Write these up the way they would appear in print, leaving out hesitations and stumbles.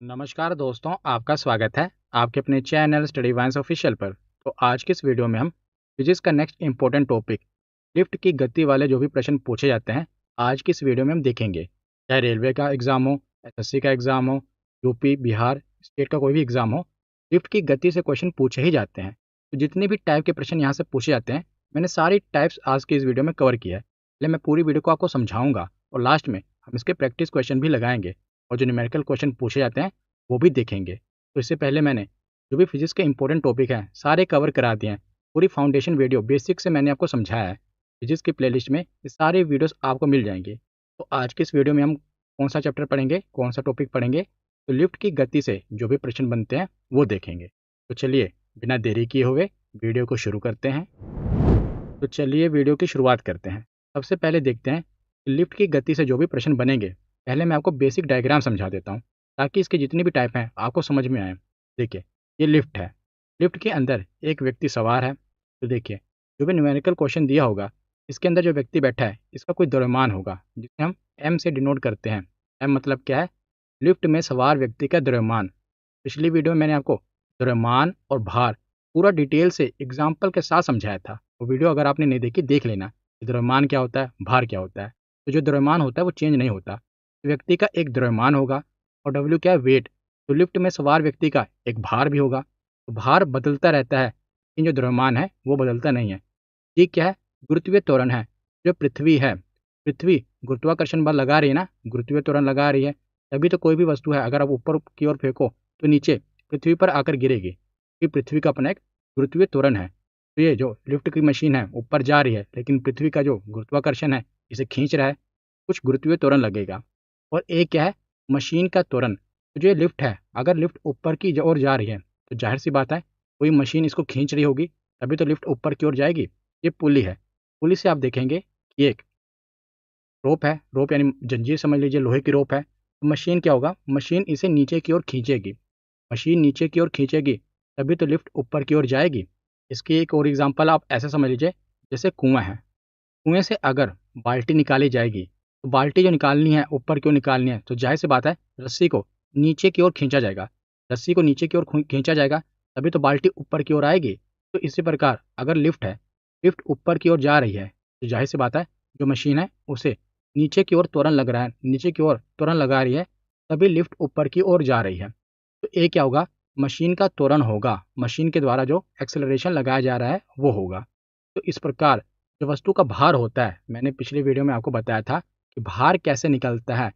नमस्कार दोस्तों, आपका स्वागत है आपके अपने चैनल स्टडी वाइन्स ऑफिशियल पर। तो आज की इस वीडियो में हम फिजिक्स का नेक्स्ट इंपॉर्टेंट टॉपिक लिफ्ट की गति वाले जो भी प्रश्न पूछे जाते हैं, आज की इस वीडियो में हम देखेंगे। चाहे रेलवे का एग्जाम हो, एसएससी का एग्जाम हो, यूपी, बिहार, स्टेट का कोई भी एग्जाम हो, लिफ्ट की गति से क्वेश्चन पूछे ही जाते हैं। तो जितने भी टाइप के प्रश्न यहाँ से पूछे जाते हैं, मैंने सारी टाइप्स आज की इस वीडियो में कवर किया है। पहले मैं पूरी वीडियो को आपको समझाऊंगा और लास्ट में हम इसके प्रैक्टिस क्वेश्चन भी लगाएंगे और जो न्यूमेरिकल क्वेश्चन पूछे जाते हैं वो भी देखेंगे। तो इससे पहले मैंने जो भी फिजिक्स के इंपॉर्टेंट टॉपिक हैं सारे कवर करा दिए हैं। पूरी फाउंडेशन वीडियो बेसिक से मैंने आपको समझाया है। फिजिक्स की प्लेलिस्ट में ये सारे वीडियोस आपको मिल जाएंगे। तो आज की इस वीडियो में हम कौन सा चैप्टर पढ़ेंगे, कौन सा टॉपिक पढ़ेंगे, तो लिफ्ट की गति से जो भी प्रश्न बनते हैं वो देखेंगे। तो चलिए बिना देरी किए हुए वीडियो को शुरू करते हैं। तो चलिए वीडियो की शुरुआत करते हैं। सबसे पहले देखते हैं कि लिफ्ट की गति से जो भी प्रश्न बनेंगे, पहले मैं आपको बेसिक डायग्राम समझा देता हूँ ताकि इसके जितनी भी टाइप हैं आपको समझ में आए। देखिए, ये लिफ्ट है। लिफ्ट के अंदर एक व्यक्ति सवार है। तो देखिए, जो भी न्यूमेरिकल क्वेश्चन दिया होगा, इसके अंदर जो व्यक्ति बैठा है इसका कोई द्रव्यमान होगा जिसे हम एम से डिनोट करते हैं। एम मतलब क्या है? लिफ्ट में सवार व्यक्ति का द्रव्यमान। पिछली वीडियो में मैंने आपको द्रव्यमान और भार पूरा डिटेल से एग्जाम्पल के साथ समझाया था। वो वीडियो अगर आपने नहीं देखी, देख लेना कि द्रव्यमान क्या होता है, भार क्या होता है। तो जो द्रव्यमान होता है वो चेंज नहीं होता। व्यक्ति का एक द्रव्यमान होगा और डब्ल्यू क्या है? वेट। तो लिफ्ट में सवार व्यक्ति का एक भार भी होगा। तो भार बदलता रहता है लेकिन जो द्रव्यमान है वो बदलता नहीं है। ये क्या है? गुरुत्वीय त्वरण है। जो पृथ्वी है, पृथ्वी गुरुत्वाकर्षण बल लगा रही है ना, गुरुत्वीय त्वरण लगा रही है। तभी तो कोई भी वस्तु है अगर आप ऊपर की ओर फेंको तो नीचे पृथ्वी पर आकर गिरेगी, क्योंकि पृथ्वी का अपना एक गुरुत्वीय त्वरण है। तो ये जो लिफ्ट की मशीन है ऊपर जा रही है लेकिन पृथ्वी का जो गुरुत्वाकर्षण है इसे खींच रहा है, कुछ गुरुत्वीय त्वरण लगेगा। और एक क्या है? मशीन का त्वरण। तो जो ये लिफ्ट है, अगर लिफ्ट ऊपर की ओर जा रही है तो जाहिर सी बात है कोई मशीन इसको खींच रही होगी, तभी तो लिफ्ट ऊपर की ओर जाएगी। ये पुली है। पुली से आप देखेंगे कि एक रोप है। रोप यानी जंजीर समझ लीजिए, लोहे की रोप है। तो मशीन क्या होगा? मशीन इसे नीचे की ओर खींचेगी। मशीन नीचे की ओर खींचेगी तभी तो लिफ्ट ऊपर की ओर जाएगी। इसकी एक और एग्जांपल आप ऐसे समझ लीजिए, जैसे कुआं है। कुएं से अगर बाल्टी निकाली जाएगी तो बाल्टी जो निकालनी है ऊपर की ओर निकालनी है, तो जाहिर सी बात है रस्सी को नीचे की ओर खींचा जाएगा। रस्सी को नीचे की ओर खींचा जाएगा तभी तो बाल्टी ऊपर की ओर आएगी। तो इसी प्रकार अगर लिफ्ट है, लिफ्ट ऊपर की ओर जा रही है, तो जाहिर सी बात है जो मशीन है उसे नीचे की ओर त्वरण लग रहा है, नीचे की ओर त्वरण लगा रही है, तभी लिफ्ट ऊपर की ओर जा रही है। तो ये क्या होगा? मशीन का त्वरण होगा। मशीन के द्वारा जो एक्सेलरेशन लगाया जा रहा है वो होगा। तो इस प्रकार जो वस्तु का भार होता है, मैंने पिछली वीडियो में आपको बताया था कि भार कैसे निकलता है।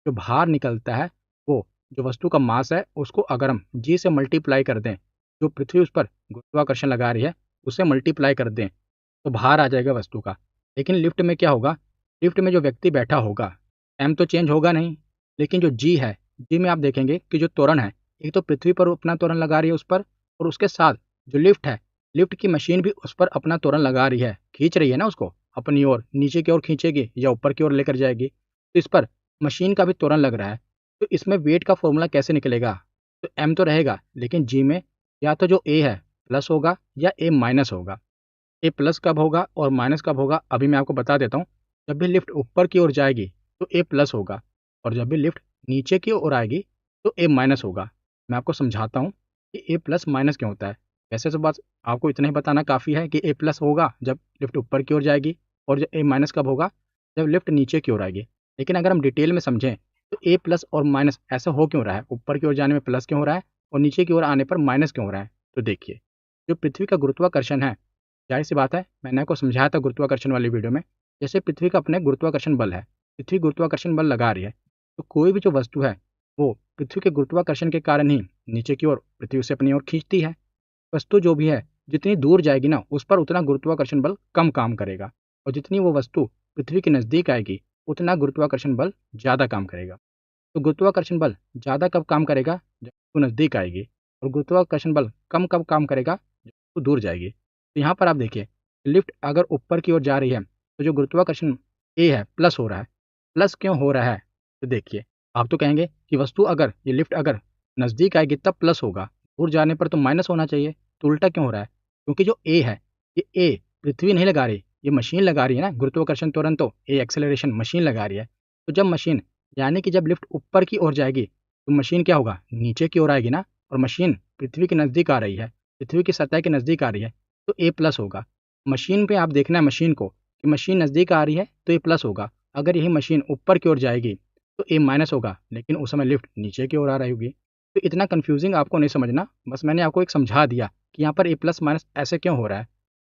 जो भार निकलता है वो जो वस्तु का मास है उसको अगर हम जी से मल्टीप्लाई कर दें, जो पृथ्वी उस पर गुरुत्वाकर्षण लगा रही है उसे मल्टीप्लाई कर दें, तो भार आ जाएगा वस्तु का। लेकिन लिफ्ट में क्या होगा? लिफ्ट में जो व्यक्ति बैठा होगा, एम तो चेंज होगा नहीं, लेकिन जो जी है, जी में आप देखेंगे कि जो त्वरण है, एक तो पृथ्वी पर अपना त्वरण लगा रही है उस पर, और उसके साथ जो लिफ्ट है, लिफ्ट की मशीन भी उस पर अपना त्वरण लगा रही है, खींच रही है ना उसको अपनी ओर, नीचे की ओर खींचेगी या ऊपर की ओर लेकर जाएगी। तो इस पर मशीन का भी त्वरण लग रहा है। तो इसमें वेट का फॉर्मूला कैसे निकलेगा? तो एम तो रहेगा लेकिन जी में या तो जो ए है प्लस होगा या ए माइनस होगा। ए प्लस कब होगा और माइनस कब होगा अभी मैं आपको बता देता हूँ। जब भी लिफ्ट ऊपर की ओर जाएगी तो ए प्लस होगा, और जब भी लिफ्ट नीचे की ओर आएगी तो ए माइनस होगा। मैं आपको समझाता हूँ कि ए प्लस माइनस क्यों होता है। वैसे तो बस आपको इतना ही बताना काफ़ी है कि ए प्लस होगा जब लिफ्ट ऊपर की ओर जाएगी, और जब ए माइनस कब होगा? जब लिफ्ट नीचे की ओर आएगी। लेकिन अगर हम डिटेल में समझें तो ए प्लस और माइनस ऐसा हो क्यों रहा है? ऊपर की ओर जाने में प्लस क्यों हो रहा है और नीचे की ओर आने पर माइनस क्यों हो रहा है? तो देखिए, जो पृथ्वी का गुरुत्वाकर्षण है, जाहिर सी बात है मैंने आपको समझाया था गुरुत्वाकर्षण वाली वीडियो में, जैसे पृथ्वी का अपने गुरुत्वाकर्षण बल है, पृथ्वी गुरुत्वाकर्षण बल लगा रही है, तो कोई भी जो वस्तु है वो पृथ्वी के गुरुत्वाकर्षण के कारण ही नीचे की ओर पृथ्वी से अपनी ओर खींचती है। वस्तु जो भी है जितनी दूर जाएगी ना उस पर उतना गुरुत्वाकर्षण बल कम काम करेगा, और जितनी वो वस्तु पृथ्वी के नज़दीक आएगी उतना गुरुत्वाकर्षण बल ज़्यादा काम करेगा। तो गुरुत्वाकर्षण बल ज़्यादा कब काम करेगा? जब वो नज़दीक आएगी, और गुरुत्वाकर्षण बल कम कब काम करेगा? जब वो दूर जाएगी। तो यहाँ पर आप देखिए, लिफ्ट अगर ऊपर की ओर जा रही है तो जो गुरुत्वाकर्षण ए है प्लस हो रहा है। प्लस क्यों हो रहा है? तो देखिए, आप तो कहेंगे कि वस्तु अगर ये लिफ्ट अगर नज़दीक आएगी तब प्लस होगा, दूर जाने पर तो माइनस होना चाहिए। तो उल्टा क्यों हो रहा है? क्योंकि जो ए है, ये ए पृथ्वी नहीं लगा रही, ये मशीन लगा रही है ना। गुरुत्वाकर्षण त्वरण तो ए एक्सेलरेशन मशीन लगा रही है। तो जब मशीन यानी कि जब लिफ्ट ऊपर की ओर जाएगी तो मशीन क्या होगा, नीचे की ओर आएगी ना, और मशीन पृथ्वी के नज़दीक आ रही है, पृथ्वी की सतह के नज़दीक आ रही है, तो ए प्लस होगा। मशीन पे आप देखना है मशीन को कि मशीन नज़दीक आ रही है तो ए प्लस होगा। अगर यही मशीन ऊपर की ओर जाएगी तो ए माइनस होगा, लेकिन उस समय लिफ्ट नीचे की ओर आ रही होगी। तो इतना कन्फ्यूजिंग आपको नहीं समझना, बस मैंने आपको एक समझा दिया कि यहाँ पर ए प्लस माइनस ऐसे क्यों हो रहा है।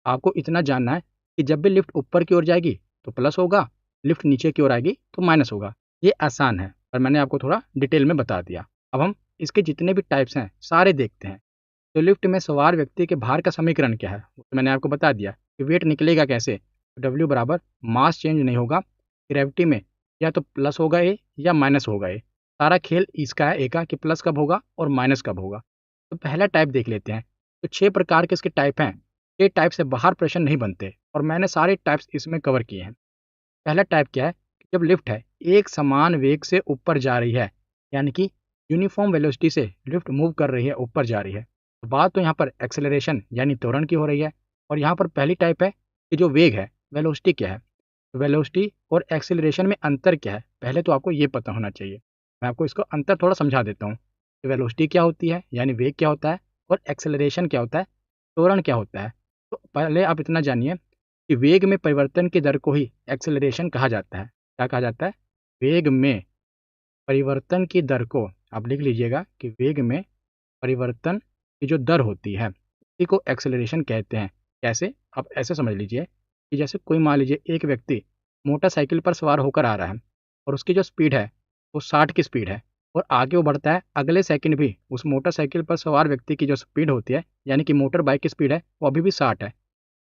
आपको इतना जानना है कि जब भी लिफ्ट ऊपर की ओर जाएगी तो प्लस होगा, लिफ्ट नीचे की ओर आएगी तो माइनस होगा। ये आसान है और मैंने आपको थोड़ा डिटेल में बता दिया। अब हम इसके जितने भी टाइप्स हैं सारे देखते हैं। तो लिफ्ट में सवार व्यक्ति के भार का समीकरण क्या है, वो तो मैंने आपको बता दिया कि वेट निकलेगा कैसे। डब्ल्यू बराबर मास चेंज नहीं होगा, ग्रेविटी में या तो प्लस होगा ए या माइनस होगा ए। सारा खेल इसका है ए का कि प्लस कब होगा और माइनस कब होगा। तो पहला टाइप देख लेते हैं। तो 6 प्रकार के इसके टाइप हैं। ये टाइप से बाहर प्रश्न नहीं बनते और मैंने सारे टाइप्स इसमें कवर किए हैं। पहला टाइप क्या है कि जब लिफ्ट है एक समान वेग से ऊपर जा रही है, यानी कि यूनिफॉर्म वेलोसिटी से लिफ्ट मूव कर रही है, ऊपर जा रही है। तो बात तो यहाँ पर एक्सेलरेशन यानी त्वरण की हो रही है। और यहाँ पर पहली टाइप है कि जो वेग है, वेलोसिटी क्या है। तो वेलोसिटी और एक्सेलरेशन में अंतर क्या है, पहले तो आपको ये पता होना चाहिए। मैं आपको इसको अंतर थोड़ा समझा देता हूँ कि वेलोसिटी क्या होती है यानी वेग क्या होता है, और एक्सेलरेशन क्या होता है, त्वरण क्या होता है। तो पहले आप इतना जानिए कि वेग में परिवर्तन की दर को ही एक्सेलरेशन कहा जाता है। क्या कहा जाता है, वेग में परिवर्तन की दर को, आप लिख लीजिएगा कि वेग में परिवर्तन की जो दर होती है उसी को एक्सेलरेशन कहते हैं। कैसे, आप ऐसे समझ लीजिए कि जैसे कोई मान लीजिए एक व्यक्ति मोटरसाइकिल पर सवार होकर आ रहा है और उसकी जो स्पीड है वो 60 की स्पीड है, और आगे वो बढ़ता है, अगले सेकंड भी उस मोटरसाइकिल पर सवार व्यक्ति की जो स्पीड होती है यानी कि मोटर बाइक की स्पीड है वो अभी भी 60 है।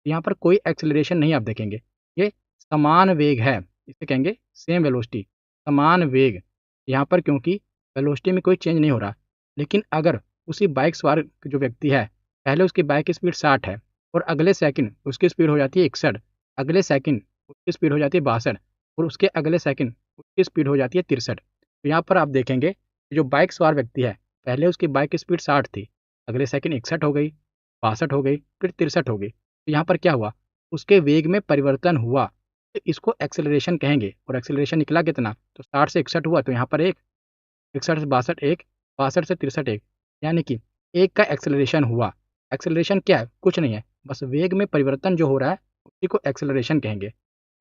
यहाँ पर कोई एक्सेलरेशन नहीं आप देखेंगे, ये समान वेग है, इसे कहेंगे सेम वेलोसिटी, समान वेग यहाँ पर, क्योंकि वेलोसिटी में कोई चेंज नहीं हो रहा। लेकिन अगर उसी बाइक सवार जो व्यक्ति है, पहले उसकी बाइक की स्पीड 60 है और अगले सेकंड उसकी स्पीड हो जाती है 61, अगले सेकंड उसकी स्पीड हो जाती है 62, और उसके अगले सेकंड उसकी स्पीड हो जाती है 63। तो यहाँ पर आप देखेंगे कि जो बाइक सवार व्यक्ति है, पहले उसकी बाइक की स्पीड 60 थी, अगले सेकंड 61 हो गई, 62 हो गई, फिर 63 हो गई। तो यहाँ पर क्या हुआ, उसके वेग में परिवर्तन हुआ, तो इसको एक्सेलरेशन कहेंगे। और एक्सेलरेशन निकला कितना, तो 60 से 61 हुआ, तो यहाँ पर एक, 61 से 62 एक, 62 से 63 एक, यानी कि एक का एक्सेलरेशन हुआ। एक्सेलरेशन क्या है, कुछ नहीं है, बस वेग में परिवर्तन जो हो रहा है उसी को एक्सेलरेशन कहेंगे।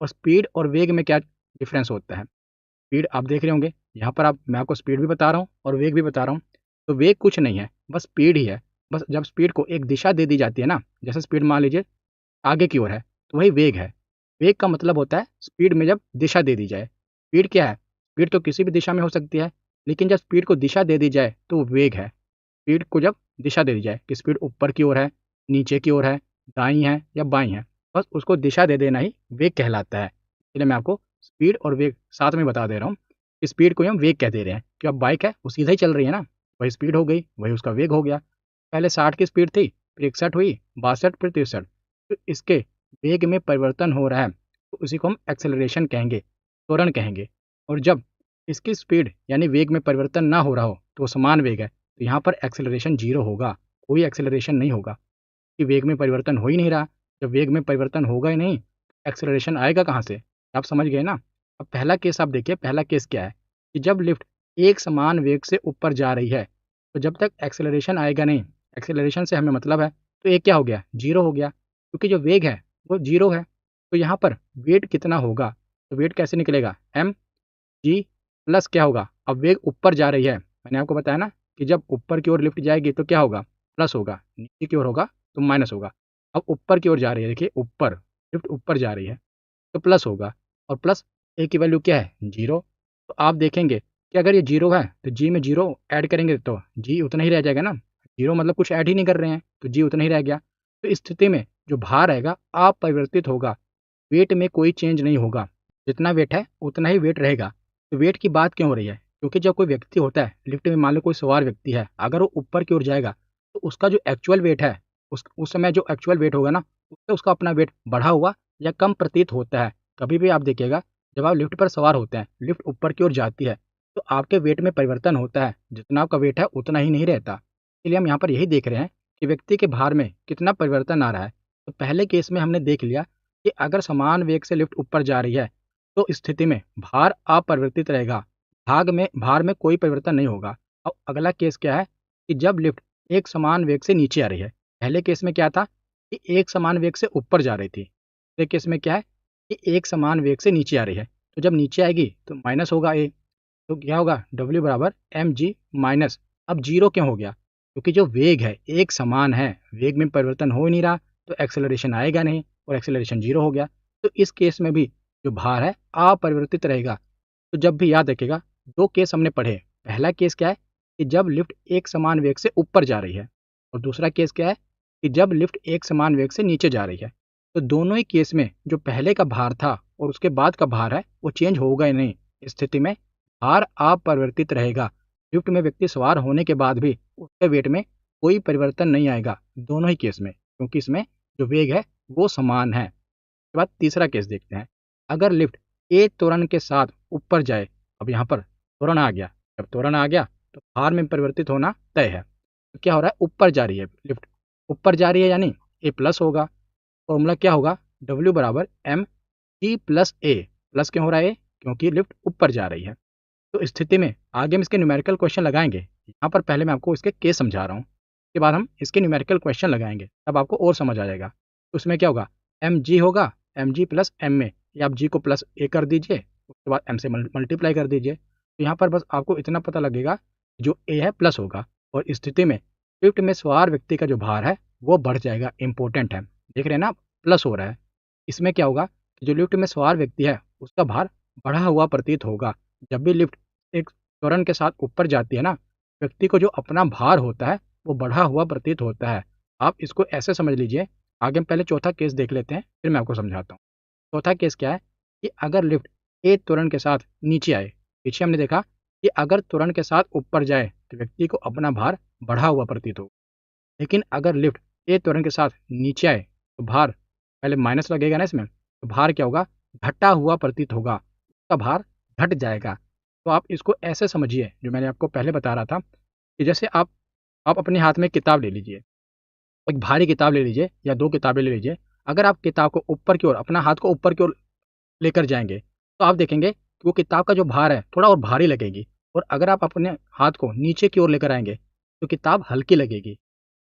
और स्पीड और वेग में क्या डिफरेंस होता है, स्पीड आप देख रहे होंगे, यहाँ पर आप, मैं आपको स्पीड भी बता रहा हूँ और वेग भी बता रहा हूँ। तो वेग कुछ नहीं है, बस स्पीड ही है। बस जब स्पीड को एक दिशा दे दी जाती है ना, जैसे स्पीड मान लीजिए आगे की ओर है, तो वही वेग है। वेग का मतलब होता है स्पीड में जब दिशा दे दी जाए। स्पीड क्या है, स्पीड तो किसी भी दिशा में हो सकती है, लेकिन जब स्पीड को दिशा दे दी जाए तो वो वेग है। स्पीड को जब दिशा दे दी जाए कि स्पीड ऊपर की ओर है, नीचे की ओर है, दाईं है या बाईं है, बस उसको दिशा दे देना ही वेग कहलाता है। इसलिए मैं आपको स्पीड और वेग साथ में बता दे रहा हूँ कि स्पीड को हम वेग कह दे रहे हैं कि अब बाइक है वो सीधा ही चल रही है ना, वही स्पीड हो गई, वही उसका वेग हो गया। पहले 60 की स्पीड थी, फिर 61 हुई, 62, फिर 63, तो इसके वेग में परिवर्तन हो रहा है, तो उसी को हम एक्सेलरेशन कहेंगे, त्वरण कहेंगे। और जब इसकी स्पीड यानी वेग में परिवर्तन ना हो रहा हो तो वो समान वेग है, तो यहाँ पर एक्सेलरेशन जीरो होगा, कोई एक्सेलरेशन नहीं होगा, कि वेग में परिवर्तन हो ही नहीं रहा। जब वेग में परिवर्तन होगा ही नहीं, एक्सेलरेशन आएगा कहाँ से, आप समझ गए ना। अब पहला केस आप देखिए, पहला केस क्या है कि जब लिफ्ट एक समान वेग से ऊपर जा रही है, तो जब तक एक्सेलरेशन आएगा नहीं, एक्सेलरेशन से हमें मतलब है, तो ये क्या हो गया, जीरो हो गया, क्योंकि जो वेग है वो जीरो है। तो यहाँ पर वेट कितना होगा, तो वेट कैसे निकलेगा, एम जी प्लस क्या होगा, अब वेग ऊपर जा रही है, मैंने आपको बताया ना कि जब ऊपर की ओर लिफ्ट जाएगी तो क्या होगा, प्लस होगा, नीचे की ओर होगा तो माइनस होगा। अब ऊपर की ओर जा रही है, देखिए ऊपर, लिफ्ट ऊपर जा रही है तो प्लस होगा, और प्लस ए की वैल्यू क्या है, जीरो। तो आप देखेंगे कि अगर ये जीरो है तो जी में जीरो ऐड करेंगे तो जी उतना ही रह जाएगा ना, जीरो मतलब कुछ ऐड ही नहीं कर रहे हैं तो जी उतना ही रह गया। तो इस स्थिति में जो भार आएगा अपरिवर्तित होगा, वेट में कोई चेंज नहीं होगा, जितना वेट है उतना ही वेट रहेगा। तो वेट की बात क्यों हो रही है, क्योंकि जब कोई व्यक्ति होता है लिफ्ट में, मान लो कोई सवार व्यक्ति है, अगर वो ऊपर की ओर जाएगा तो उसका जो एक्चुअल वेट है, उस समय जो एक्चुअल वेट होगा ना, उससे उसका अपना वेट बढ़ा हुआ या कम प्रतीत होता है। कभी भी आप देखिएगा, जब आप लिफ्ट पर सवार होते हैं, लिफ्ट ऊपर की ओर जाती है, तो आपके वेट में परिवर्तन होता है, जितना आपका वेट है उतना ही नहीं रहता। इसलिए हम यहाँ पर यही देख रहे हैं कि व्यक्ति के भार में कितना परिवर्तन आ रहा है। तो पहले केस में हमने देख लिया कि अगर समान वेग से लिफ्ट ऊपर जा रही है तो स्थिति में भार अपरिवर्तित रहेगा, भार में कोई परिवर्तन नहीं होगा। अब अगला केस क्या है कि जब लिफ्ट एक समान वेग से नीचे आ रही है। पहले केस में क्या था कि एक समान वेग से ऊपर जा रही थी। दूसरे केस में क्या है कि एक समान वेग से नीचे आ रही है। तो जब नीचे आएगी तो माइनस होगा ए, तो क्या होगा W बराबर एम जी माइनस। अब जीरो क्यों हो गया? क्योंकि जो वेग है एक समान है, वेग में परिवर्तन हो ही नहीं रहा, तो एक्सेलरेशन आएगा नहीं और एक्सेलरेशन जीरो हो गया। तो इस केस में भी जो भार है अपरिवर्तित रहेगा। तो जब भी याद रखिएगा, दो केस हमने पढ़े। पहला केस क्या है कि जब लिफ्ट एक समान वेग से ऊपर जा रही है, और दूसरा केस क्या है कि जब लिफ्ट एक समान वेग से नीचे जा रही है। तो दोनों ही केस में जो पहले का भार था और उसके बाद का भार है वो चेंज होगा ही नहीं। इस स्थिति में भार अपरिवर्तित रहेगा। लिफ्ट में व्यक्ति सवार होने के बाद भी उसके वेट में कोई परिवर्तन नहीं आएगा दोनों ही केस में, क्योंकि इसमें जो वेग है वो समान है। उसके बाद तीसरा केस देखते हैं। अगर लिफ्ट ए त्वरण के साथ ऊपर जाए, अब यहाँ पर त्वरण आ गया, जब त्वरण आ गया तो भार में परिवर्तित होना तय है। तो क्या हो रहा है, ऊपर जा रही है लिफ्ट, ऊपर जा रही है यानी ए प्लस होगा। फॉर्मूला क्या होगा, डब्ल्यू बराबर एम जी प्लस ए। प्लस क्यों हो रहा है ए? क्योंकि लिफ्ट ऊपर जा रही है। तो इस स्थिति में आगे हम इसके न्यूमेरिकल क्वेश्चन लगाएंगे। यहाँ पर पहले मैं आपको इसके केस समझा रहा हूँ, उसके बाद हम इसके न्यूमेरिकल क्वेश्चन लगाएंगे, तब आपको और समझ आ जाएगा। तो उसमें क्या होगा, एम जी होगा, एम जी प्लस एम में या आप जी को प्लस ए कर दीजिए, उसके बाद एम से मल्टीप्लाई कर दीजिए। तो यहाँ पर बस आपको इतना पता लगेगा, जो ए है प्लस होगा, और इस स्थिति में लिफ्ट में सवार व्यक्ति का जो भार है वो बढ़ जाएगा। इंपॉर्टेंट है, देख रहे हैं ना, प्लस हो रहा है। इसमें क्या होगा कि जो लिफ्ट में सवार व्यक्ति है उसका भार बढ़ा हुआ प्रतीत होगा। जब भी लिफ्ट एक त्वरण के साथ ऊपर जाती है ना, व्यक्ति को जो अपना भार होता है वो बढ़ा हुआ प्रतीत होता है। आप इसको ऐसे समझ लीजिए। आगे हम पहले चौथा केस देख लेते हैं, फिर मैं आपको समझाता हूँ। चौथा केस क्या है कि अगर लिफ्ट ए त्वरण के साथ नीचे आए, पीछे हमने देखा कि अगर त्वरण के साथ ऊपर जाए तो व्यक्ति को अपना भार बढ़ा हुआ प्रतीत हो, लेकिन अगर लिफ्ट ए त्वरण के साथ नीचे आए तो भार, पहले माइनस लगेगा ना इसमें, तो भार क्या होगा, घटा हुआ प्रतीत होगा, उसका भार घट जाएगा। तो आप इसको ऐसे समझिए, जो मैंने आपको पहले बता रहा था कि जैसे आप अपने हाथ में एक किताब ले लीजिए, एक भारी किताब ले लीजिए या दो किताबें ले लीजिए। अगर आप किताब को ऊपर की ओर, अपना हाथ को ऊपर की ओर लेकर जाएंगे तो आप देखेंगे कि वो किताब का जो भार है थोड़ा और भारी लगेगी, और अगर आप अपने हाथ को नीचे की ओर लेकर आएंगे तो किताब हल्की लगेगी।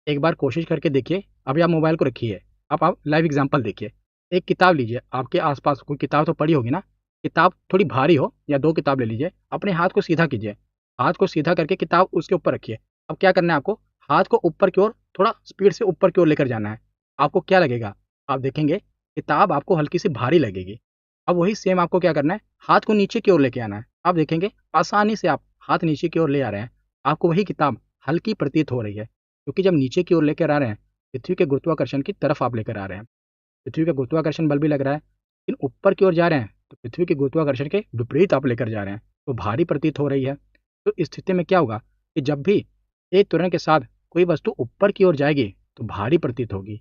एक बार कोशिश करके देखिए। अभी आप मोबाइल को रखिए, आप लाइव एग्जांपल देखिए। एक किताब लीजिए, आपके आसपास कोई किताब तो पड़ी होगी ना, किताब थोड़ी भारी हो या दो किताब ले लीजिए, अपने हाथ को सीधा कीजिए, हाथ को सीधा करके किताब उसके ऊपर रखिए। अब क्या करना है आपको, हाथ को ऊपर की ओर थोड़ा स्पीड से ऊपर की ओर लेकर जाना है। आपको क्या लगेगा, आप देखेंगे किताब आपको हल्की सी भारी लगेगी। अब वही सेम आपको क्या करना है, हाथ को नीचे की ओर लेके आना है। आप देखेंगे आसानी से आप हाथ नीचे की ओर ले आ रहे हैं, आपको वही किताब हल्की प्रतीत हो रही है, क्योंकि जब नीचे की ओर लेकर आ रहे हैं, पृथ्वी के गुरुत्वाकर्षण की तरफ आप लेकर आ रहे हैं। पृथ्वी का गुरुत्वाकर्षण बल भी लग रहा है, लेकिन ऊपर की ओर जा रहे हैं तो पृथ्वी के गुरुत्वाकर्षण के विपरीत आप लेकर जा रहे हैं, तो भारी प्रतीत हो रही है। तो इस स्थिति में क्या होगा कि जब भी एक त्वरण के साथ कोई वस्तु ऊपर की ओर जाएगी तो भारी प्रतीत होगी,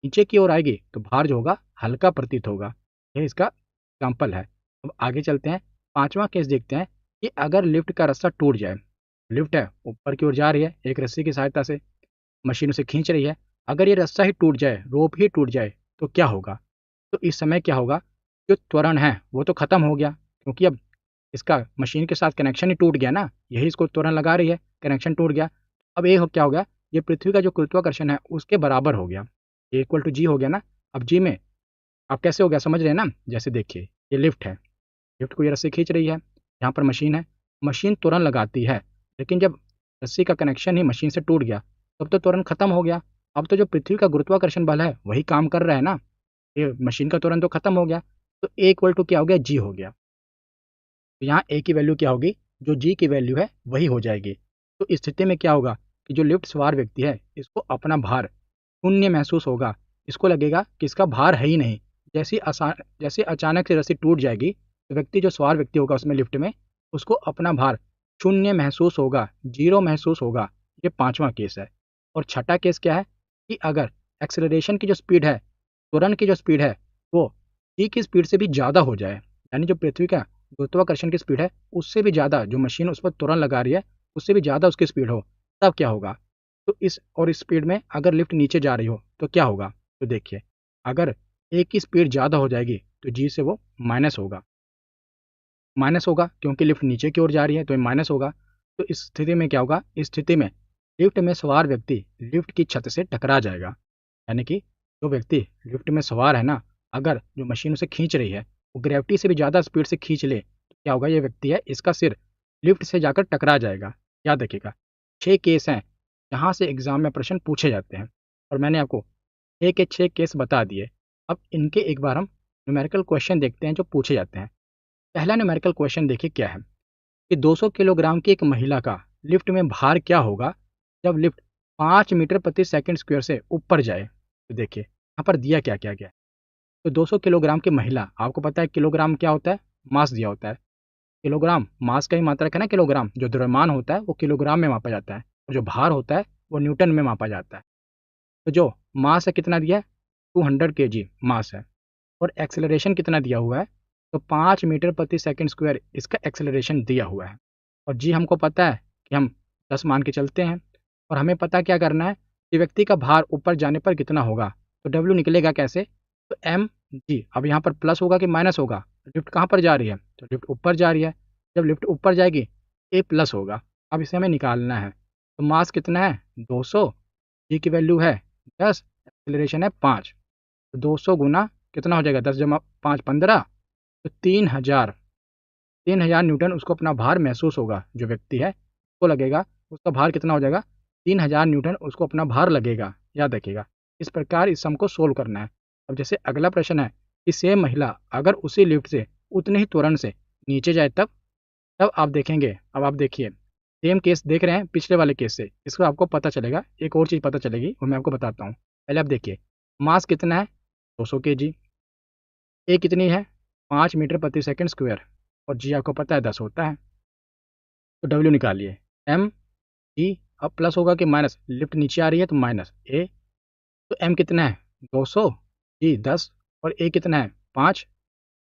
नीचे की ओर आएगी तो भार जो होगा हल्का प्रतीत होगा। यह इसका एग्जाम्पल है। अब आगे चलते हैं, पांचवा केस देखते हैं कि अगर लिफ्ट का रास्ता टूट जाए, लिफ्ट है ऊपर की ओर जा रही है एक रस्सी की सहायता से, मशीन उसे खींच रही है, अगर ये रास्ता ही टूट जाए, रोप ही टूट जाए तो क्या होगा? तो इस समय क्या होगा, जो त्वरण है वो तो खत्म हो गया, क्योंकि अब इसका मशीन के साथ कनेक्शन ही टूट गया ना, यही इसको त्वरण लगा रही है, कनेक्शन टूट गया। अब क्या हो गया, ये पृथ्वी का जो गुरुत्वाकर्षण है उसके बराबर हो गया, ए इक्वल टू जी हो गया ना। अब जी में अब कैसे हो गया समझ रहे हैं ना, जैसे देखिए ये लिफ्ट है, लिफ्ट को ये रस्सी खींच रही है, यहाँ पर मशीन है, मशीन त्वरण लगाती है, लेकिन जब रस्सी का कनेक्शन ही मशीन से टूट गया तब तो त्वरण खत्म हो गया। अब तो जो पृथ्वी का गुरुत्वाकर्षण बल है वही काम कर रहा है ना, ये मशीन का त्वरण तो खत्म हो गया। तो ए इक्वल टू क्या हो गया, जी हो गया। तो यहाँ ए की वैल्यू क्या होगी, जो जी की वैल्यू है वही हो जाएगी। तो इस स्थिति में क्या होगा कि जो लिफ्ट सवार व्यक्ति है इसको अपना भार शून्य महसूस होगा, इसको लगेगा कि इसका भार है ही नहीं। जैसे अचानक से रस्सी टूट जाएगी तो व्यक्ति, जो सवार व्यक्ति होगा उसमें लिफ्ट में, उसको अपना भार शून्य महसूस होगा, जीरो महसूस होगा। ये पांचवा केस है। और छठा केस क्या है कि अगर एक्सेलरेशन की जो स्पीड है, त्वरण की जो स्पीड है, वो जी की स्पीड से भी ज़्यादा हो जाए, यानी जो पृथ्वी का गुरुत्वाकर्षण की स्पीड है उससे भी ज़्यादा, जो मशीन उस पर त्वरण लगा रही है उससे भी ज़्यादा उसकी स्पीड हो, तब क्या होगा? तो इस स्पीड में अगर लिफ्ट नीचे जा रही हो तो क्या होगा? तो देखिए, अगर ए की स्पीड ज़्यादा हो जाएगी तो जी से वो माइनस होगा, माइनस होगा क्योंकि लिफ्ट नीचे की ओर जा रही है तो ये माइनस होगा। तो इस स्थिति में क्या होगा, इस स्थिति में लिफ्ट में सवार व्यक्ति लिफ्ट की छत से टकरा जाएगा। यानी कि जो व्यक्ति लिफ्ट में सवार है ना, अगर जो मशीन उसे खींच रही है वो ग्रेविटी से भी ज़्यादा स्पीड से खींच ले तो क्या होगा, ये व्यक्ति है इसका सिर लिफ्ट से जाकर टकरा जाएगा। याद रखिएगा, 6 केस हैं जहाँ से एग्जाम में प्रश्न पूछे जाते हैं और मैंने आपको 6 के 6 केस बता दिए। अब इनके एक बार हम न्यूमेरिकल क्वेश्चन देखते हैं जो पूछे जाते हैं। पहला न्यूमेरिकल क्वेश्चन देखिए क्या है कि 200 किलोग्राम की एक महिला का लिफ्ट में भार क्या होगा जब लिफ्ट 5 मीटर प्रति सेकंड स्क्वायर से ऊपर जाए। तो देखिए यहाँ पर दिया क्या क्या गया है। तो 200 किलोग्राम की महिला, आपको पता है किलोग्राम क्या होता है, मास दिया होता है। किलोग्राम मास का ही मात्रक है ना, किलोग्राम जो द्रव्यमान होता है वो किलोग्राम में मापा जाता है और जो भार होता है वो न्यूटन में मापा जाता है। तो जो मास है कितना दिया है, 200 kg मास है और एक्सेलरेशन कितना दिया हुआ है, तो 5 मीटर प्रति सेकंड स्क्वायर इसका एक्सेलरेशन दिया हुआ है। और जी हमको पता है कि हम 10 मान के चलते हैं और हमें पता क्या करना है कि व्यक्ति का भार ऊपर जाने पर कितना होगा। तो डब्ल्यू निकलेगा कैसे, तो एम जी, अब यहाँ पर प्लस होगा कि माइनस होगा, लिफ्ट कहाँ पर जा रही है, तो लिफ्ट ऊपर जा रही है। जब लिफ्ट ऊपर जाएगी ए प्लस होगा। अब इसे हमें निकालना है। तो मास कितना है 200, जी की वैल्यू है 10, एक्सेलरेशन है 5। तो 200 गुना कितना हो जाएगा, 10 जमा 5 15, तो 3000 न्यूटन उसको अपना भार महसूस होगा। जो व्यक्ति है उसको लगेगा, उसका भार कितना हो जाएगा, 3000 न्यूटन उसको अपना भार लगेगा। याद रखिएगा, इस प्रकार इस सम को सोल्व करना है। अब जैसे अगला प्रश्न है कि सेम महिला अगर उसी लिफ्ट से उतने ही त्वरण से नीचे जाए तब तब आप देखेंगे। अब आप देखिए, सेम केस देख रहे हैं पिछले वाले केस से, इसको आपको पता चलेगा, एक और चीज़ पता चलेगी वो मैं आपको बताता हूँ। पहले आप देखिए, मास कितना है 200 kg, ए कितनी है 5 मीटर प्रति सेकंड स्क्वायर और जी आपको पता है 10 होता है। तो डब्ल्यू निकालिए, एम जी, अब प्लस होगा कि माइनस, लिफ्ट नीचे आ रही है तो माइनस ए। तो एम कितना है 200, जी 10 और ए कितना है 5।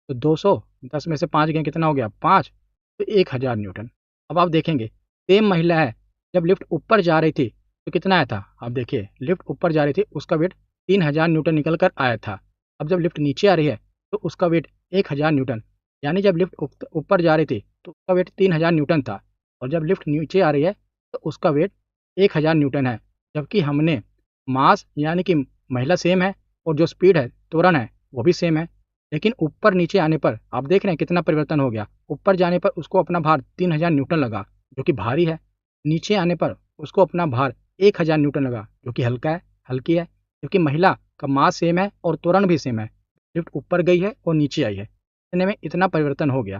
तो 200, 10 में से 5 गए कितना हो गया 5, तो 1000 न्यूटन। अब आप देखेंगे सेम महिला है, जब लिफ्ट ऊपर जा रही थी तो कितना आया था, आप देखिए लिफ्ट ऊपर जा रही थी उसका वेट 3000 न्यूटन निकल कर आया था। अब जब लिफ्ट नीचे आ रही है तो उसका वेट 1000 न्यूटन, यानी जब लिफ्ट ऊपर जा रही थी तो उसका वेट 3000 न्यूटन था और जब लिफ्ट नीचे आ रही है तो उसका वेट 1000 न्यूटन है। जबकि हमने मास यानी कि महिला सेम है और जो स्पीड है त्वरण है वो भी सेम है, लेकिन ऊपर नीचे आने पर आप देख रहे हैं कितना परिवर्तन हो गया। ऊपर जाने पर उसको अपना भार 3000 न्यूटन लगा जो कि भारी है, नीचे आने पर उसको अपना भार 1000 न्यूटन लगा जो कि हल्की है, क्योंकि महिला का मास सेम है और त्वरण भी सेम है। लिफ्ट ऊपर गई है और नीचे आई है, इतने में इतना परिवर्तन हो गया।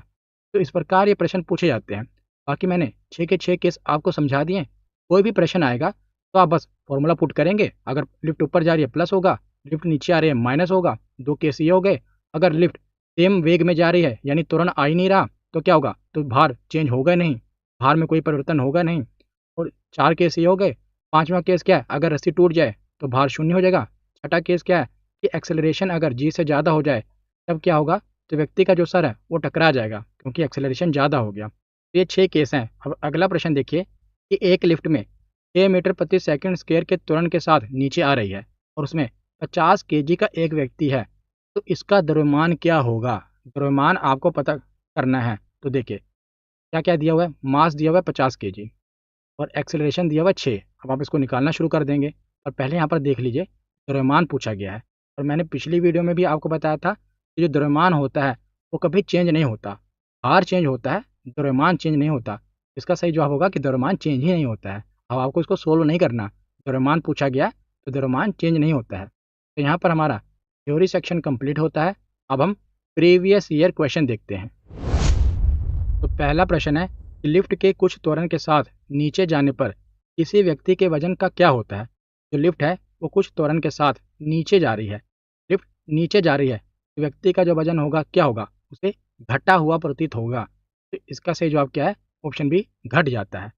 तो इस प्रकार ये प्रश्न पूछे जाते हैं। बाकी मैंने 6 के 6 केस आपको समझा दिए। कोई भी प्रश्न आएगा तो आप बस फॉर्मूला पुट करेंगे, अगर लिफ्ट ऊपर जा रही है प्लस होगा, लिफ्ट नीचे आ रही है माइनस होगा। 2 केस ये हो गए। अगर लिफ्ट सेम वेग में जा रही है यानी त्वरण आ ही नहीं रहा तो क्या होगा, तो भार चेंज होगा नहीं, भार में कोई परिवर्तन होगा नहीं। और 4 केस ये हो गए। 5वां केस क्या है, अगर रस्सी टूट जाए तो भार शून्य हो जाएगा। छठा केस क्या है कि एक्सेलरेशन अगर जी से ज़्यादा हो जाए तब क्या होगा, तो व्यक्ति का जो सर है वो टकरा जाएगा क्योंकि एक्सेलरेशन ज़्यादा हो गया। तो ये 6 केस हैं। अब अगला प्रश्न देखिए कि एक लिफ्ट में 6 मीटर प्रति सेकंड स्क्वायर के त्वरण के साथ नीचे आ रही है और उसमें 50 केजी का एक व्यक्ति है, तो इसका द्रव्यमान क्या होगा। द्रव्यमान आपको पता करना है। तो देखिए क्या क्या दिया हुआ है, मास दिया हुआ है 50 केजी और एक्सेलरेशन दिया हुआ है 6। अब आप इसको निकालना शुरू कर देंगे और पहले यहाँ पर देख लीजिए द्रव्यमान पूछा गया है। और मैंने पिछली वीडियो में भी आपको बताया था कि जो द्रव्यमान होता है वो कभी चेंज नहीं होता, भार चेंज होता है, द्रव्यमान चेंज नहीं होता। इसका सही जवाब होगा कि द्रव्यमान चेंज ही नहीं होता है। अब आपको इसको सोल्व नहीं करना, द्रव्यमान पूछा गया तो द्रव्यमान चेंज नहीं होता है। तो यहाँ पर हमारा थ्योरी सेक्शन कंप्लीट होता है। अब हम प्रीवियस ईयर क्वेश्चन देखते हैं। तो पहला प्रश्न है कि लिफ्ट के कुछ त्वरण के साथ नीचे जाने पर किसी व्यक्ति के वजन का क्या होता है। जो लिफ्ट है वो कुछ त्वरण के साथ नीचे जा रही है, लिफ्ट नीचे जा रही है, तो व्यक्ति का जो वजन होगा क्या होगा, उसे घटा हुआ प्रतीत होगा। तो इसका सही जवाब क्या है, ऑप्शन बी घट जाता है।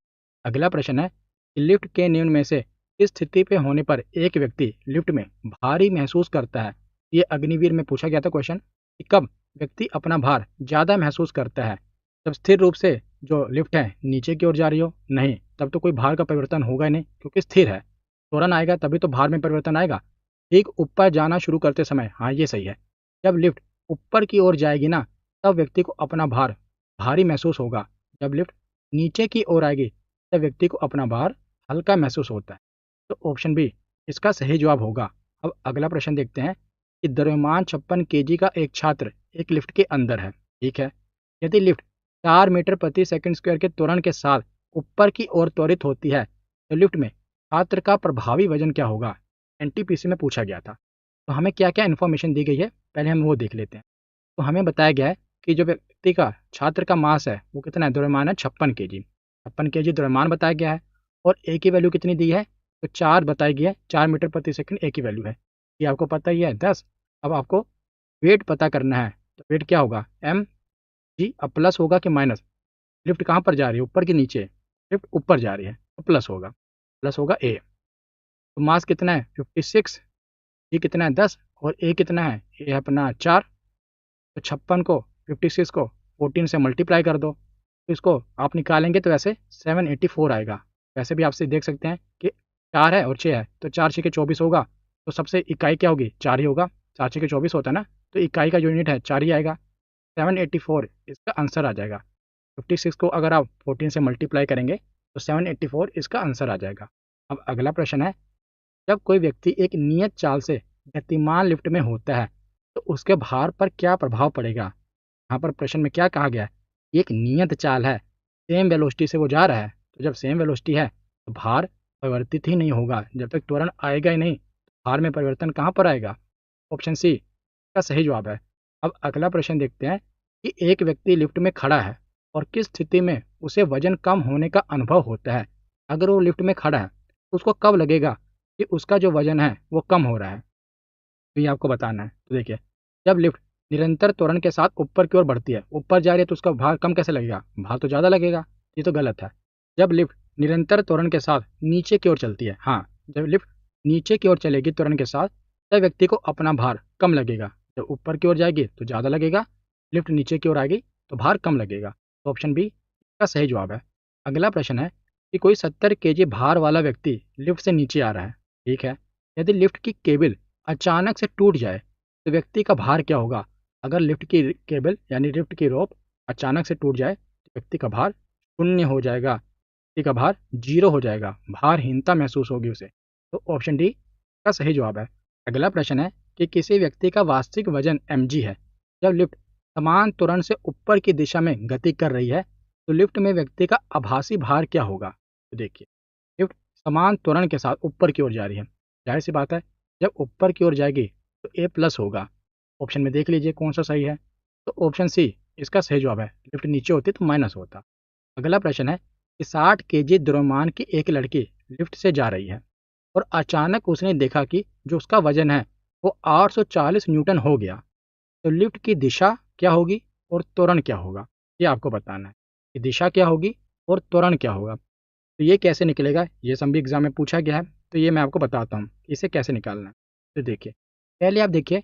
अगला प्रश्न है कि लिफ्ट के निम्न में से इस स्थिति पे होने पर एक व्यक्ति लिफ्ट में भारी महसूस करता है। ये अग्निवीर में पूछा गया था क्वेश्चन कि कब व्यक्ति अपना भार ज़्यादा महसूस करता है। जब स्थिर रूप से जो लिफ्ट है नीचे की ओर जा रही हो, नहीं तब तो कोई भार का परिवर्तन होगा ही नहीं क्योंकि स्थिर है। त्वरण आएगा तभी तो भार में परिवर्तन आएगा। ठीक ऊपर जाना शुरू करते समय, हाँ ये सही है, जब लिफ्ट ऊपर की ओर जाएगी ना तब व्यक्ति को अपना भार भारी महसूस होगा। जब लिफ्ट नीचे की ओर आएगी तब व्यक्ति को अपना भार हल्का महसूस होता है। तो ऑप्शन बी इसका सही जवाब होगा। अब अगला प्रश्न देखते हैं कि द्रव्यमान 56 kg का एक छात्र एक लिफ्ट के अंदर है। ठीक है, यदि लिफ्ट 4 मीटर प्रति सेकंड स्क्वायर के त्वरण के साथ ऊपर की ओर त्वरित होती है तो लिफ्ट में छात्र का प्रभावी वजन क्या होगा? एनटीपीसी में पूछा गया था। तो हमें क्या क्या इन्फॉर्मेशन दी गई है, पहले हम वो देख लेते हैं। तो हमें बताया गया है कि जो व्यक्ति का छात्र का मास है वो कितना है, द्रव्यमान है 56 kg। 56 kg द्रव्यमान बताया गया है और ए की वैल्यू कितनी दी है, तो 4 बताई गई है। 4 मीटर प्रति सेकंड ए की वैल्यू है, ये आपको पता ही है 10। अब आपको वेट पता करना है, तो वेट क्या होगा, एम जी। अब प्लस होगा कि माइनस? लिफ्ट कहाँ पर जा रही है, ऊपर कि नीचे? लिफ्ट ऊपर जा रही है तो प्लस होगा ए। तो मास कितना है 56, ये कितना है 10 और ए कितना है, ए है अपना 4। तो 56 को 56 को 14 से मल्टीप्लाई कर दो, तो इसको आप निकालेंगे तो वैसे 784 आएगा। वैसे भी आपसे देख सकते हैं कि 4 है और 6 है, तो 4 6 के 24 होगा। तो सबसे इकाई क्या होगी, 4 ही होगा। 4 6 के 24 होता है ना, तो इकाई का जो यूनिट है 4 ही आएगा। 784 इसका आंसर आ जाएगा। 56 को अगर आप 14 से मल्टीप्लाई करेंगे तो 784 इसका आंसर आ जाएगा। अब अगला प्रश्न है, जब कोई व्यक्ति एक नियत चाल से गतिमान लिफ्ट में होता है तो उसके भार पर क्या प्रभाव पड़ेगा? यहाँ पर प्रश्न में क्या कहा गया है, ये एक नियत चाल है, सेम वेलोसिटी से वो जा रहा है। तो जब सेम वेलोसिटी है तो भार परिवर्तित ही नहीं होगा। जब तक त्वरण आएगा ही नहीं, भार में परिवर्तन कहाँ पर आएगा? ऑप्शन सी का सही जवाब है। अब अगला प्रश्न देखते हैं कि एक व्यक्ति लिफ्ट में खड़ा है और किस स्थिति में उसे वजन कम होने का अनुभव होता है। अगर वो लिफ्ट में खड़ा है तो उसको कब लगेगा कि उसका जो वजन है वो कम हो रहा है, तो ये आपको बताना है। तो देखिए, जब लिफ्ट निरंतर त्वरण के साथ ऊपर की ओर बढ़ती है, ऊपर जा रही है, तो उसका भार कम कैसे लगेगा, भार तो ज़्यादा लगेगा। ये तो गलत है। जब लिफ्ट निरंतर त्वरण के साथ नीचे की ओर चलती है, हाँ, जब लिफ्ट नीचे की ओर चलेगी त्वरण के साथ, तब व्यक्ति को अपना भार कम लगेगा। जब ऊपर की ओर जाएगी तो ज़्यादा लगेगा, लिफ्ट नीचे की ओर आएगी तो भार कम लगेगा। तो ऑप्शन बी का सही जवाब है। अगला प्रश्न है कि कोई 70 kg भार वाला व्यक्ति लिफ्ट से नीचे आ रहा है। ठीक है, यदि लिफ्ट की केबल अचानक से टूट जाए तो व्यक्ति का भार क्या होगा? अगर लिफ्ट की केबल यानी लिफ्ट की रोप अचानक से टूट जाए तो व्यक्ति का भार शून्य हो जाएगा, व्यक्ति का भार 0 हो जाएगा, भारहीनता महसूस होगी उसे। तो ऑप्शन डी का सही जवाब है। अगला प्रश्न है कि किसी व्यक्ति का वास्तविक वजन mg है। जब लिफ्ट समान त्वरण से ऊपर की दिशा में गति कर रही है तो लिफ्ट में व्यक्ति का आभासी भार क्या होगा? तो देखिए, लिफ्ट समान त्वरण के साथ ऊपर की ओर जा रही है, जाहिर सी बात है जब ऊपर की ओर जाएगी तो ए प्लस होगा। ऑप्शन में देख लीजिए कौन सा सही है। तो ऑप्शन सी इसका सही जवाब है। लिफ्ट नीचे होती तो माइनस होता। अगला प्रश्न है कि 60 kg द्रव्यमान की एक लड़की लिफ्ट से जा रही है और अचानक उसने देखा कि जो उसका वजन है वो 840 न्यूटन हो गया। तो लिफ्ट की दिशा क्या होगी और त्वरण क्या होगा, ये आपको बताना है कि दिशा क्या होगी और त्वरण क्या होगा। तो ये कैसे निकलेगा, ये सब भी एग्जाम में पूछा गया है, तो ये मैं आपको बताता हूँ कि इसे कैसे निकालना है। तो देखिए, पहले आप देखिए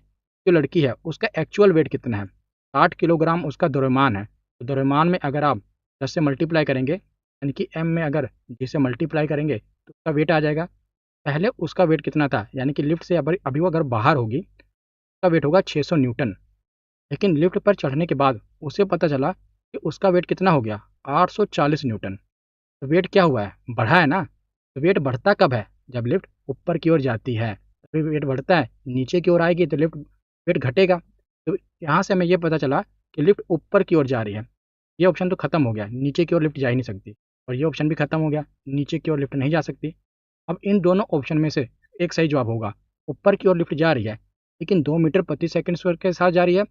जो लड़की है उसका एक्चुअल वेट कितना है, 60 किलोग्राम उसका द्रव्यमान है। तो द्रव्यमान में अगर आप 10 से मल्टीप्लाई करेंगे, यानी कि m में अगर g से मल्टीप्लाई करेंगे तो उसका वेट आ जाएगा। पहले उसका वेट कितना था, यानी कि लिफ्ट से अभी वो अगर बाहर होगी उसका वेट होगा 600 न्यूटन। लेकिन लिफ्ट पर चढ़ने के बाद उसे पता चला कि उसका वेट कितना हो गया, 840 न्यूटन। तो वेट क्या हुआ है, बढ़ा है ना। तो वेट बढ़ता कब है, जब लिफ्ट ऊपर की ओर जाती है तभी वेट बढ़ता है। नीचे की ओर आएगी तो लिफ्ट वेट घटेगा। तो यहाँ से हमें ये पता चला कि लिफ्ट ऊपर की ओर जा रही है। ये ऑप्शन तो खत्म हो गया, नीचे की ओर लिफ्ट जा ही नहीं सकती। और ये ऑप्शन भी खत्म हो गया, नीचे की ओर लिफ्ट नहीं जा सकती। अब इन दोनों ऑप्शन में से एक सही जवाब होगा। ऊपर की ओर लिफ्ट जा रही है लेकिन 2 मीटर प्रति सेकंड स्क्वायर के साथ जा रही है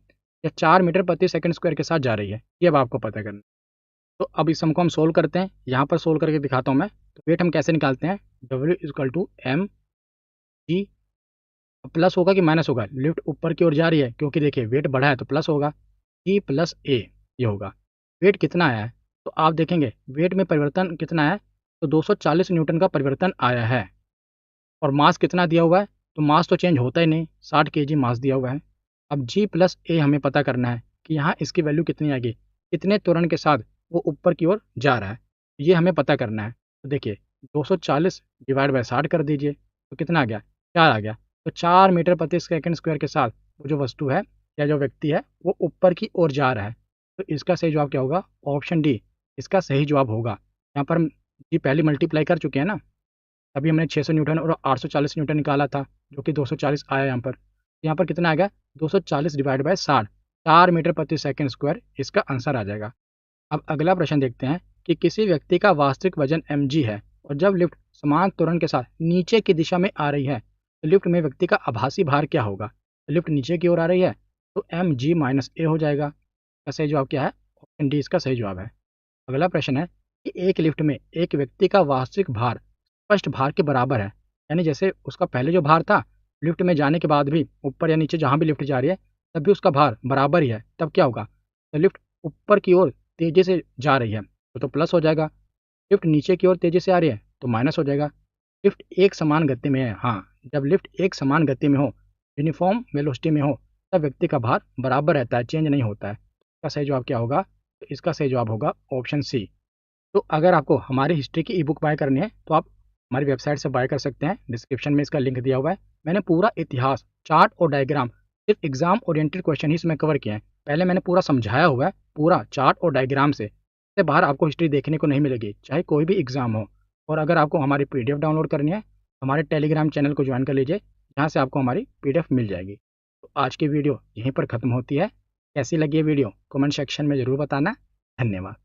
या 4 मीटर प्रति सेकंड स्क्वायर के साथ जा रही है, ये अब आपको पता करना है। तो अब इस सम को हम सोल्व करते हैं, यहाँ पर सोल्व करके दिखाता हूँ मैं। तो वेट हम कैसे निकालते हैं, W equal to M G. Plus होगा कि माइनस होगा, लिफ्ट ऊपर की ओर जा रही है क्योंकि देखिए वेट बढ़ा है तो प्लस होगा, जी प्लस ए ये होगा। वेट कितना आया है, तो आप देखेंगे वेट में परिवर्तन कितना है, तो 240 न्यूटन का परिवर्तन आया है। और मास कितना दिया हुआ है, तो मास तो चेंज होता ही नहीं, 60 kg मास दिया हुआ है। अब जी प्लस ए हमें पता करना है कि यहाँ इसकी वैल्यू कितनी आएगी, कितने त्वरण के साथ वो ऊपर की ओर जा रहा है, ये हमें पता करना है। तो देखिए 240 डिवाइड बाय 60 कर दीजिए तो कितना आ गया, 4 आ गया। तो 4 मीटर प्रति सेकंड स्क्वायर के साथ वो जो वस्तु है या जो व्यक्ति है वो ऊपर की ओर जा रहा है। तो इसका सही जवाब क्या होगा, ऑप्शन डी इसका सही जवाब होगा, यहाँ पर हम जी पहले मल्टीप्लाई कर चुके हैं ना, अभी हमने 600 न्यूटन और 840 न्यूटन निकाला था, जो कि 240 आया यहाँ पर। यहाँ पर कितना आएगा, 240 डिवाइड बाय 60, 4 मीटर प्रति सेकंड स्क्वायर इसका आंसर आ जाएगा। अब अगला प्रश्न देखते हैं कि किसी व्यक्ति का वास्तविक वजन mg है और जब लिफ्ट समान त्वरण के साथ नीचे की दिशा में आ रही है तो लिफ्ट में व्यक्ति का आभासी भार क्या होगा। तो लिफ्ट नीचे की ओर आ रही है तो mg माइनस ए हो जाएगा। इसका सही जवाब क्या है, ऑप्शन डी इसका सही जवाब है। अगला प्रश्न है कि एक लिफ्ट में एक व्यक्ति का वास्तविक भार स्पष्ट भार के बराबर है, यानी जैसे उसका पहले जो भार था लिफ्ट में जाने के बाद भी ऊपर या नीचे जहाँ भी लिफ्ट जा रही है तब भी उसका भार बराबर ही है, तब क्या होगा, तो लिफ्ट ऊपर की ओर तेजी से जा रही है तो प्लस हो जाएगा, लिफ्ट नीचे की ओर तेजी से आ रही है तो माइनस हो जाएगा। लिफ्ट एक समान गति में है, हाँ जब लिफ्ट एक समान गति में हो, यूनिफॉर्म वेलोसिटी में हो, तब व्यक्ति का भार बराबर रहता है, चेंज नहीं होता है। इसका सही जवाब क्या होगा, तो इसका सही जवाब होगा ऑप्शन सी। तो अगर आपको हमारी हिस्ट्री की ई बुक बाय करनी है तो आप हमारी वेबसाइट से बाय कर सकते हैं, डिस्क्रिप्शन में इसका लिंक दिया हुआ है। मैंने पूरा इतिहास, चार्ट और डायग्राम, सिर्फ एग्जाम ओरिएंटेड क्वेश्चन ही इसमें कवर किए हैं। पहले मैंने पूरा समझाया हुआ है, पूरा चार्ट और डायग्राम से बाहर आपको हिस्ट्री देखने को नहीं मिलेगी, चाहे कोई भी एग्जाम हो। और अगर आपको हमारी पीडीएफ डाउनलोड करनी है, हमारे टेलीग्राम चैनल को ज्वाइन कर लीजिए, जहाँ से आपको हमारी पीडीएफ मिल जाएगी। तो आज की वीडियो यहीं पर ख़त्म होती है। कैसी लगी है वीडियो कमेंट सेक्शन में ज़रूर बताना। धन्यवाद।